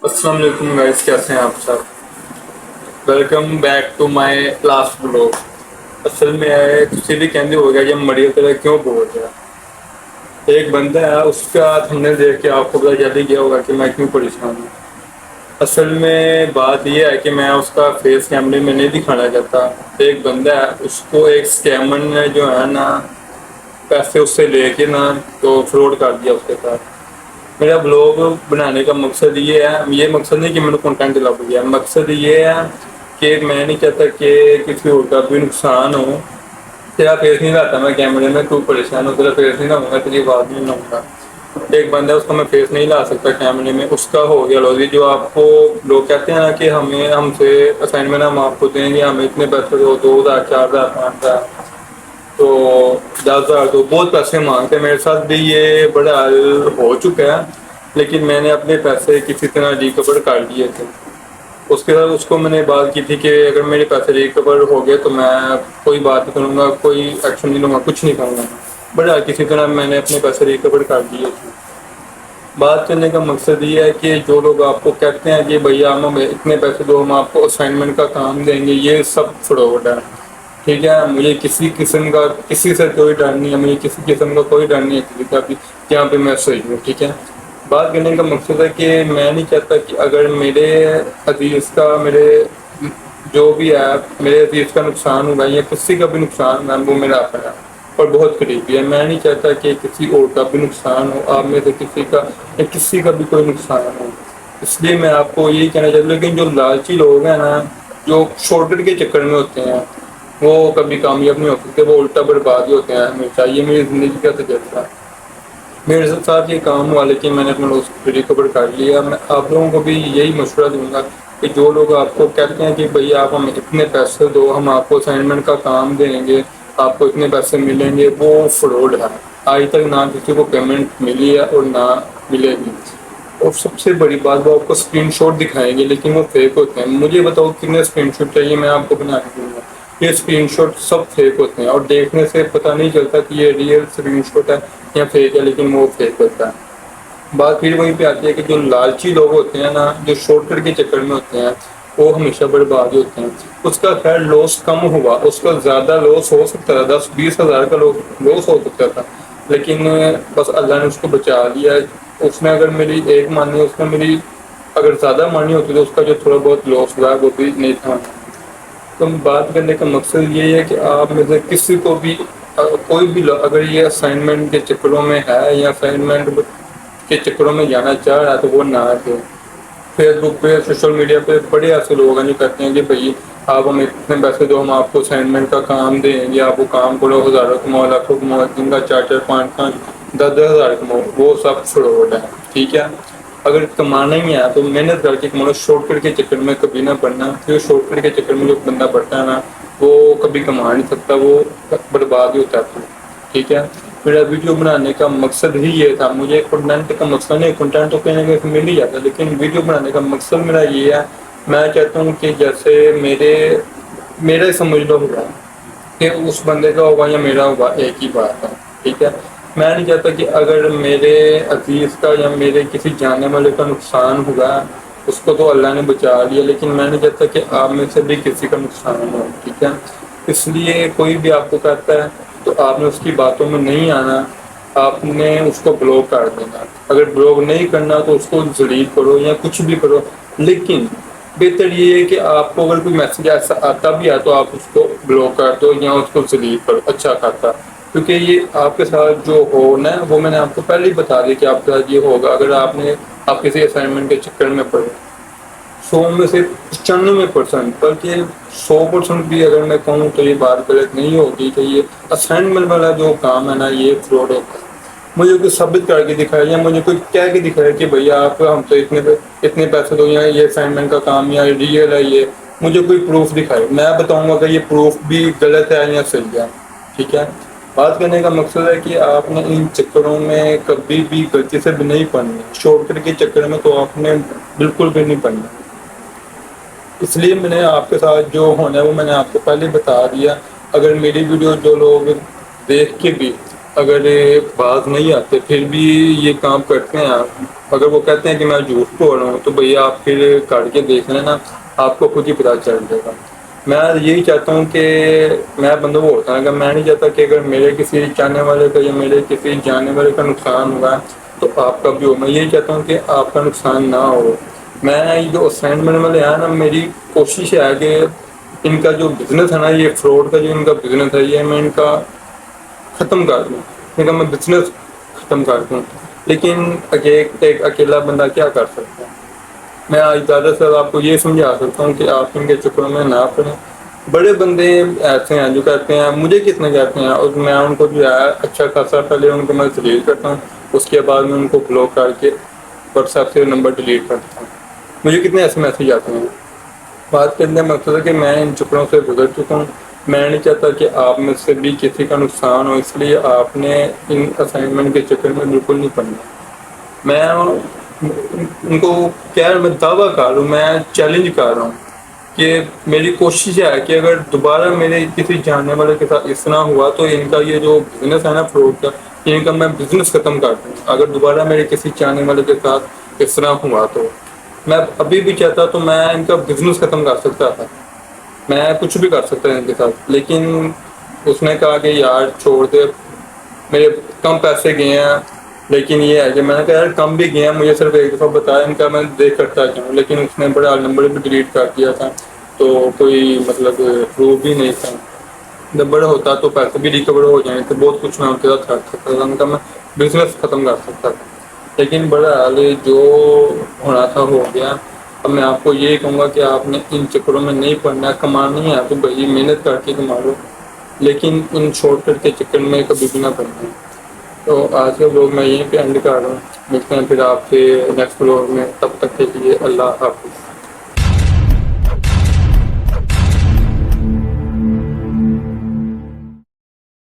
السلام علیکم گائز، کیسے ہیں آپ سب؟ Welcome back to my last blog. اصل میں کسی بھی کہنے ہو گیا کہ ہم مڑی طرح کیوں بول رہے ہیں۔ ایک بندہ ہے، اس کا ہم نے دیکھ کے آپ کو پتا جلدی کیا ہوگا کہ میں کیوں پریشان ہوں۔ اصل میں بات یہ ہے کہ میں اس کا فیس کیمرے میں نہیں دکھانا چاہتا۔ ایک بندہ ہے، اس کو ایک اسکیمر نے جو ہے نا پیسے اس سے لے کے نا تو فراڈ کر دیا اس کے ساتھ۔ میرا بلاگ بنانے کا مقصد یہ ہے، یہ مقصد نہیں کہ میں نے کنٹینٹ ڈیولپ کیا، مقصد یہ ہے کہ میں نہیں چاہتا کہ کسی اور کا بھی نقصان ہو۔ تیرا فیس نہیں لاتا میں کیمرے میں، تو پریشان ہو، تیرا فیس نہیں لاؤں گا، تیری بات نہیں لاؤں گا۔ ایک بندہ اس کو میں فیس نہیں لا سکتا کیمرے میں، اس کا ہو گیا لوزی۔ جو آپ کو لوگ کہتے ہیں نا کہ ہم سے اسائنمنٹ ہم آپ کو دیں گے، ہمیں اتنے پیسے دو، 2000 4000 5000 تو 10,000 تو بہت پیسے مانگتے ہیں۔ میرے ساتھ بھی یہ بڑا حل ہو چکا ہے، لیکن میں نے اپنے پیسے کسی طرح ریکور کر لیے تھے۔ اس کے بعد اس کو میں نے بات کی تھی کہ اگر میرے پیسے ریکور ہو گئے تو میں کوئی بات نہیں کروں گا، کوئی ایکشن نہیں لوں گا، کچھ نہیں کروں گا۔ بڑا کسی طرح میں نے اپنے پیسے ریکور کر دیے تھے۔ بات کرنے کا مقصد یہ ہے کہ جو لوگ آپ کو کہتے ہیں کہ بھیا ہمیں اتنے پیسے دو، ہم آپ کو اسائنمنٹ کا کام دیں گے، یہ سب فراڈ ہے۔ ٹھیک ہے، مجھے کسی قسم کا کسی سے کوئی ڈر نہیں ہے، مجھے کسی قسم کا کوئی ڈر نہیں ہے کسی کا بھی، جہاں پہ میں صحیح ہوں۔ ٹھیک ہے، بات کرنے کا مقصد ہے کہ میں نہیں چاہتا کہ اگر میرے عزیز کا، میرے جو بھی ہے میرے عزیز کا نقصان ہوگا یا کسی کا بھی نقصان ہوگا، وہ میرا اپنا ہے اور بہت قریبی ہے۔ میں نہیں چاہتا کہ کسی اور کا بھی نقصان ہو، آپ میں سے کسی کا یا کسی کا بھی کوئی نقصان ہو۔ اس لیے میں آپ کو یہی کہنا چاہتا ہوں، لیکن جو لالچی لوگ ہیں نا، جو شارٹ کٹ کے چکر میں ہوتے ہیں، وہ کبھی کامیاب نہیں ہو سکتے، وہ الٹا برباد ہی ہوتے ہیں ہمیشہ۔ یہ میری زندگی کا تجربہ ہے۔ میرے ساتھ یہ کام ہوا، لیکن میں نے اپنا لوگ ریکور کر لیا۔ میں آپ لوگوں کو بھی یہی مشورہ دوں گا کہ جو لوگ آپ کو کہتے ہیں کہ بھئی آپ ہمیں اتنے پیسے دو، ہم آپ کو اسائنمنٹ کا کام دیں گے، آپ کو اتنے پیسے ملیں گے، وہ فراڈ ہے۔ آج تک نہ کسی کو پیمنٹ ملی ہے اور نہ ملے گی۔ اور سب سے بڑی بات، وہ آپ کو اسکرین شاٹ دکھائیں گے لیکن وہ فیک ہوتے ہیں۔ مجھے بتاؤ کتنے اسکرین شاٹ چاہیے، میں آپ کو بنا کے دوں گا۔ یہ اسکرین شاٹ سب فیک ہوتے ہیں اور دیکھنے سے پتہ نہیں چلتا کہ یہ ریئل اسکرین شاٹ ہے یا فیک ہے، لیکن وہ فیک ہوتا ہے۔ بات پھر وہیں پہ آتی ہے کہ جو لالچی لوگ ہوتے ہیں نا، جو شارٹ کٹ کے چکر میں ہوتے ہیں، وہ ہمیشہ برباد ہوتے ہیں۔ اس کا خیر لاس کم ہوا، اس کا زیادہ لاس ہو سکتا تھا، 10-20 ہزار کا لاس ہو سکتا تھا، لیکن بس اللہ نے اس کو بچا لیا۔ اس نے اگر میری ایک مانی، اس نے میری اگر زیادہ مانی ہوتی تو اس کا جو تھوڑا بہت لاس ہوا ہے وہ بھی نہیں تھا۔ تو بات کرنے کا مقصد یہ ہے کہ آپ میں سے کسی کو بھی کوئی بھی اگر یہ اسائنمنٹ کے چکروں میں ہے یا اسائنمنٹ کے چکروں میں جانا چاہ رہا ہے تو وہ نہ آئے۔ فیس بک پہ، سوشل میڈیا پہ بڑے ایسے لوگ ہیں جو کہتے ہیں کہ بھائی آپ ہمیں اتنے پیسے دو، ہم آپ کو اسائنمنٹ کا کام دیں گے، آپ وہ کام کرو، ہزاروں کماؤ، لاکھوں کماؤ، جن کا 4-4 5-5 10-10 ہزار کماؤ، وہ سب فراڈ ہے۔ ٹھیک ہے، اگر کمانا ہی ہے تو محنت کر کے کمانا، شارٹ کٹ کے چکر میں کبھی نہ پڑنا۔ جو شارٹ کٹ کے چکر میں جو بندہ پڑتا ہے نا، وہ کبھی کما نہیں سکتا، وہ برباد ہی ہوتا ہے۔ ٹھیک ہے، میرا ویڈیو بنانے کا مقصد ہی یہ تھا۔ مجھے کنٹینٹ کا مقصد نہیں، کنٹینٹ تو کہیں نہ کہیں مل ہی جاتا ہے، لیکن ویڈیو بنانے کا مقصد میرا یہ ہے۔ میں چاہتا ہوں کہ جیسے میرا ہی سمجھ لو ہوگا کہ اس بندے کا ہوگا یا میرا ہوگا، ایک ہی بات ہے۔ ٹھیک ہے، میں نہیں چاہتا کہ اگر میرے عزیز کا یا میرے کسی جاننے والے کا نقصان ہوگا، اس کو تو اللہ نے بچا لیا، لیکن میں نہیں چاہتا کہ آپ میں سے بھی کسی کا نقصان ہو۔ ٹھیک ہے، اس لیے کوئی بھی آپ کو کہتا ہے تو آپ نے اس کی باتوں میں نہیں آنا، آپ نے اس کو بلاک کر دینا۔ اگر بلاک نہیں کرنا تو اس کو ذلیل کرو یا کچھ بھی کرو، لیکن بہتر یہ ہے کہ آپ کو اگر کوئی میسیج ایسا آتا بھی ہے تو آپ اس کو بلاک کر دو یا اس کو ذلیل کرو، اچھا کھاتا۔ کیونکہ یہ آپ کے ساتھ جو ہونا ہے وہ میں نے آپ کو پہلے ہی بتا دیا کہ آپ کے ساتھ یہ ہوگا اگر آپ کسی اسائنمنٹ کے چکر میں پڑے۔ 100 میں سے 95%، بلکہ 100% بھی اگر میں کہوں تو یہ بات غلط نہیں ہوگی کہ یہ اسائنمنٹ والا جو کام ہے نا، یہ فراڈ ہوتا ہے۔ مجھے کوئی ثابت کر کے دکھائے یا مجھے کوئی کہہ کے دکھائے کہ بھیا آپ ہم سے اتنے پیسے دو یا یہ اسائنمنٹ کا کام یا ریئل ہے، یہ مجھے کوئی پروف دکھائے، میں بتاؤں گا کہ یہ پروف بھی غلط ہے یا صحیح ہے۔ ٹھیک ہے، بات کرنے کا مقصد ہے کہ آپ نے ان چکروں میں کبھی بھی غلطی سے بھی نہیں پڑنا، شارٹ کٹ کے چکر میں تو آپ نے بالکل بھی نہیں پڑنا۔ اس لیے میں نے آپ کے ساتھ جو ہونا ہے وہ میں نے آپ کو پہلے بتا دیا۔ اگر میری ویڈیو جو لوگ دیکھ کے بھی اگر باز نہیں آتے پھر بھی یہ کام کرتے ہیں آپ، اگر وہ کہتے ہیں کہ میں جھوٹ بول رہا ہوں تو بھیا آپ پھر کاٹ کے دیکھ لیں نا، آپ کو خود ہی پتہ چل جائے گا۔ میں یہی چاہتا ہوں کہ میں بندوں کو ہوتا ہے کہ میں نہیں چاہتا کہ اگر میرے کسی چاہنے والے کا یا میرے کسی جاننے والے کا نقصان ہوا تو آپ کا بھی ہو، میں یہی چاہتا ہوں کہ آپ کا نقصان نہ ہو۔ میں یہ جو اسائنمنٹ والے ہیں نا، میری کوشش ہے کہ ان کا جو بزنس ہے نا، یہ فراڈ کا جو ان کا بزنس ہے، یہ میں ان کا ختم کر دوں، ان کا میں بزنس ختم کر دوں۔ لیکن ایک اکیلا بندہ کیا کر سکتا ہے؟ میں آج زیادہ سے آپ کو یہ سمجھا سکتا ہوں کہ آپ ان کے چکروں میں نہ پڑیں۔ بڑے بندے ایسے ہیں جو کہتے ہیں مجھے کتنے کہتے ہیں، اور میں ان کو جو ہے اچھا خاصا پہلے ان کو میں ڈیلیٹ کرتا ہوں، اس کے بعد میں ان کو بلاک کر کے واٹس ایپ سے نمبر ڈیلیٹ کرتا ہوں۔ مجھے کتنے ایسے میسیج آتے ہیں۔ بات کرنے کا مقصد ہے کہ میں ان چکروں سے گزر چکا ہوں، میں نہیں چاہتا کہ آپ میں سے بھی کسی کا نقصان ہو، اس لیے آپ نے ان اسائنمنٹ کے چکر میں بالکل نہیں پڑنا۔ میں ان کو کیا میں دعویٰ کر رہا ہوں، میں چیلنج کر رہا ہوں کہ میری کوشش ہے کہ اگر دوبارہ میرے کسی جاننے والے کے ساتھ اس طرح ہوا تو ان کا یہ جو بزنس ہے نا فروڈ کا، ان کا میں بزنس ختم کر دوں۔ اگر دوبارہ میرے کسی جاننے والے کے ساتھ اس طرح ہوا تو میں ابھی بھی چاہتا تو میں ان کا بزنس ختم کر سکتا تھا، میں کچھ بھی کر سکتا ان کے ساتھ، لیکن اس نے کہا کہ یار چھوڑ دے، میرے کم پیسے گئے ہیں، لیکن یہ ہے کہ میں نے کہا یار کم بھی گئے ہیں، مجھے صرف ایک دفعہ بتایا ان کا میں دیکھ کرتا جاؤں، لیکن اس نے بڑا نمبر بھی ڈیلیٹ کر دیا تھا، تو کوئی مطلب پروف بھی نہیں تھا۔ جب بڑا ہوتا تو پیسے بھی ریکور ہو جائیں تو بہت کچھ میں ان کے ساتھ کر سکتا تھا، ان کا میں بزنس ختم کر سکتا تھا، لیکن بڑا حال جو ہونا تھا ہو گیا۔ اب میں آپ کو یہی کہوں گا کہ آپ نے ان چکروں میں نہیں پڑنا، کمانی ہے تو بھائی محنت کر کے کما لو، لیکن ان شارٹ کٹ کے چکر میں کبھی بھی نہ پڑنا۔ تو آج کے بلاگ میں یہیں پہ اینڈ کر رہا ہوں، ملتے ہیں پھر آپ سے نیکسٹ بلاگ میں، تب تک کے لیے اللہ حافظ۔